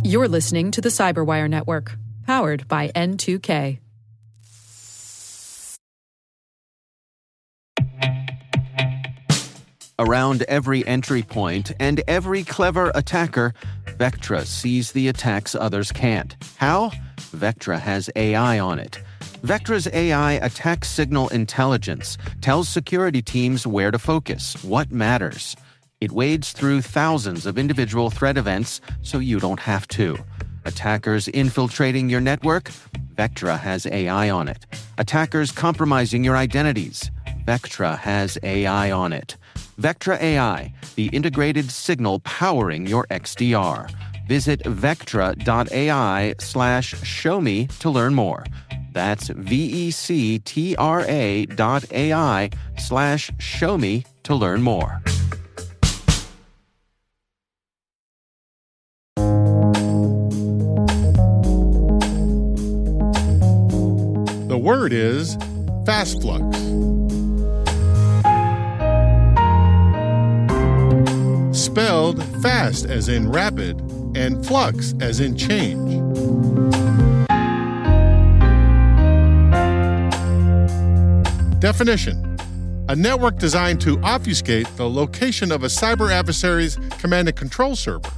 You're listening to the Cyberwire Network, powered by N2K. Around every entry point and every clever attacker, Vectra sees the attacks others can't. How? Vectra has AI on it. Vectra's AI attack signal intelligence tells security teams where to focus, what matters. It wades through thousands of individual threat events so you don't have to. Attackers infiltrating your network? Vectra has AI on it. Attackers compromising your identities? Vectra has AI on it. Vectra AI, the integrated signal powering your XDR. Visit vectra.ai/showme to learn more. That's vectra.ai/showme to learn more. The word is fast flux. Spelled fast as in rapid and flux as in change. Definition: a network designed to obfuscate the location of a cyber adversary's command and control server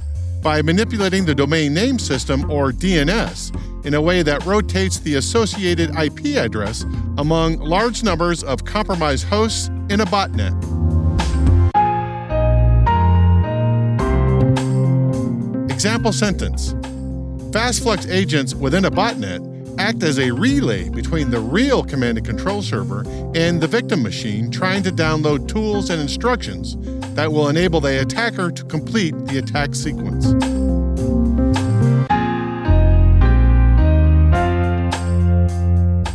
by manipulating the domain name system, or DNS, in a way that rotates the associated IP address among large numbers of compromised hosts in a botnet. Example sentence: fast flux agents within a botnet act as a relay between the real command and control server and the victim machine trying to download tools and instructions that will enable the attacker to complete the attack sequence.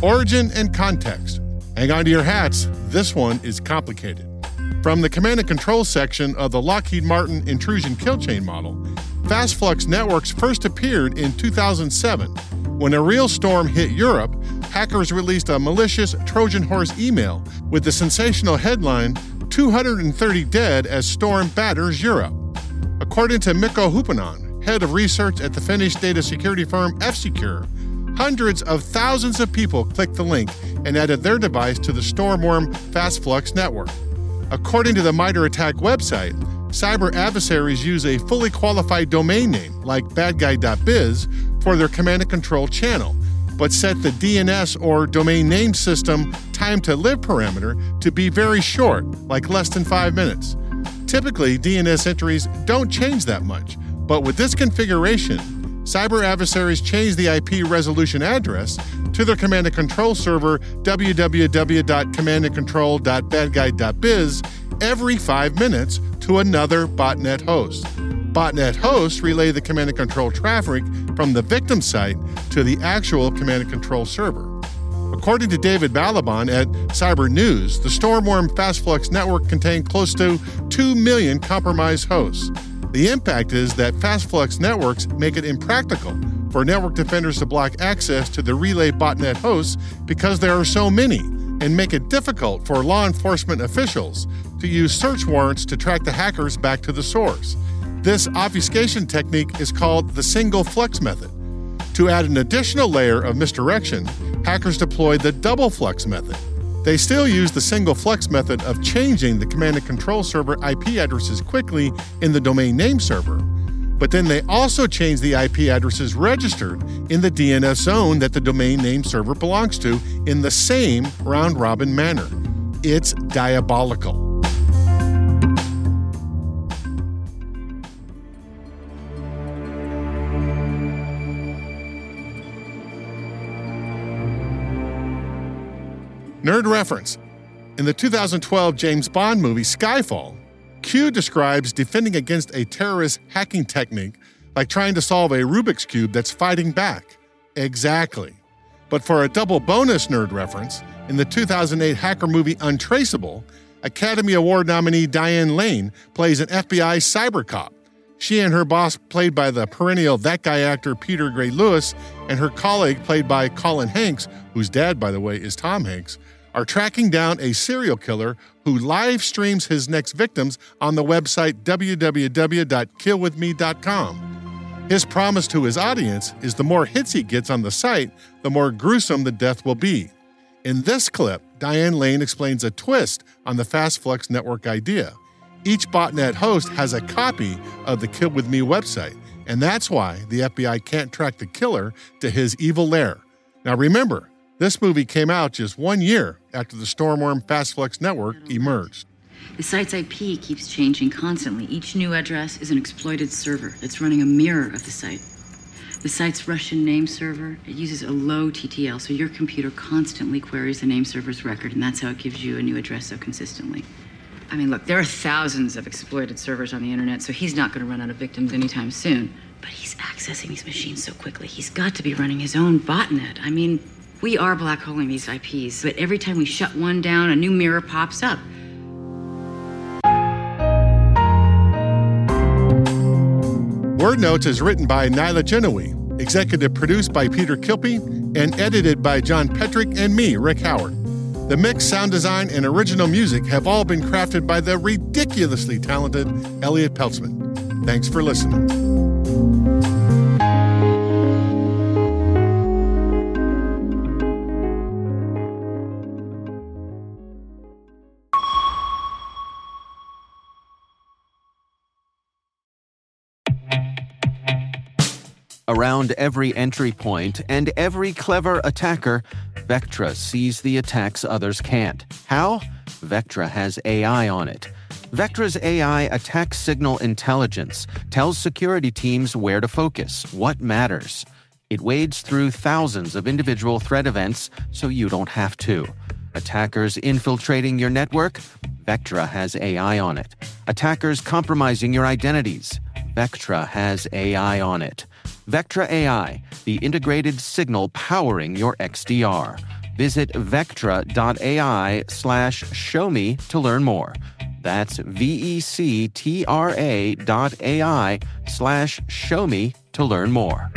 Origin and context. Hang on to your hats, this one is complicated. From the command and control section of the Lockheed Martin intrusion kill chain model, fast flux networks first appeared in 2007. When a real storm hit Europe, hackers released a malicious Trojan horse email with the sensational headline, 230 dead as storm batters Europe. According to Mikko Hupanen, head of research at the Finnish data security firm F-Secure, hundreds of thousands of people clicked the link and added their device to the Stormworm fast flux network. According to the MITRE ATT&CK website, cyber adversaries use a fully qualified domain name, like badguy.biz, for their command and control channel, but set the DNS or domain name system time to live parameter to be very short, like less than 5 minutes. Typically, DNS entries don't change that much, but with this configuration, cyber adversaries change the IP resolution address to their command and control server www.commandandcontrol.badguy.biz every 5 minutes to another botnet host. Botnet hosts relay the command and control traffic from the victim site to the actual command and control server. According to David Balaban at Cyber News, the Stormworm fast flux network contained close to 2 million compromised hosts. The impact is that fast flux networks make it impractical for network defenders to block access to the relay botnet hosts because there are so many, and make it difficult for law enforcement officials to use search warrants to track the hackers back to the source. This obfuscation technique is called the single flux method. To add an additional layer of misdirection, hackers deployed the double flux method. They still use the single flux method of changing the command and control server IP addresses quickly in the domain name server, but then they also change the IP addresses registered in the DNS zone that the domain name server belongs to in the same round-robin manner. It's diabolical. Nerd reference. In the 2012 James Bond movie Skyfall, Q describes defending against a terrorist hacking technique like trying to solve a Rubik's Cube that's fighting back. Exactly. But for a double bonus nerd reference, in the 2008 hacker movie Untraceable, Academy Award nominee Diane Lane plays an FBI cyber cop. She and her boss, played by the perennial That Guy actor Peter Gray Lewis, and her colleague, played by Colin Hanks, whose dad, by the way, is Tom Hanks, are tracking down a serial killer who live streams his next victims on the website www.killwithme.com. His promise to his audience is the more hits he gets on the site, the more gruesome the death will be. In this clip, Diane Lane explains a twist on the Fast Flux network idea. Each botnet host has a copy of the Kill With Me website, and that's why the FBI can't track the killer to his evil lair. Now remember, this movie came out just 1 year after the Stormworm Fast Flux network emerged. The site's IP keeps changing constantly. Each new address is an exploited server that's running a mirror of the site. The site's Russian name server, it uses a low TTL, so your computer constantly queries the name server's record, and that's how it gives you a new address so consistently. I mean, look, there are thousands of exploited servers on the internet, so he's not going to run out of victims anytime soon. But he's accessing these machines so quickly, he's got to be running his own botnet. I mean, we are black holing these IPs, but every time we shut one down, a new mirror pops up. Word Notes is written by Nyla Genowie, executive produced by Peter Kilpie, and edited by John Petrick and me, Rick Howard. The mix, sound design, and original music have all been crafted by the ridiculously talented Elliot Peltzman. Thanks for listening. Around every entry point and every clever attacker, Vectra sees the attacks others can't. How? Vectra has AI on it. Vectra's AI attack signal intelligence tells security teams where to focus, what matters. It wades through thousands of individual threat events so you don't have to. Attackers infiltrating your network? Vectra has AI on it. Attackers compromising your identities? Vectra has AI on it. Vectra AI, the integrated signal powering your XDR. Visit vectra.ai/showme to learn more. That's vectra.ai/showme to learn more.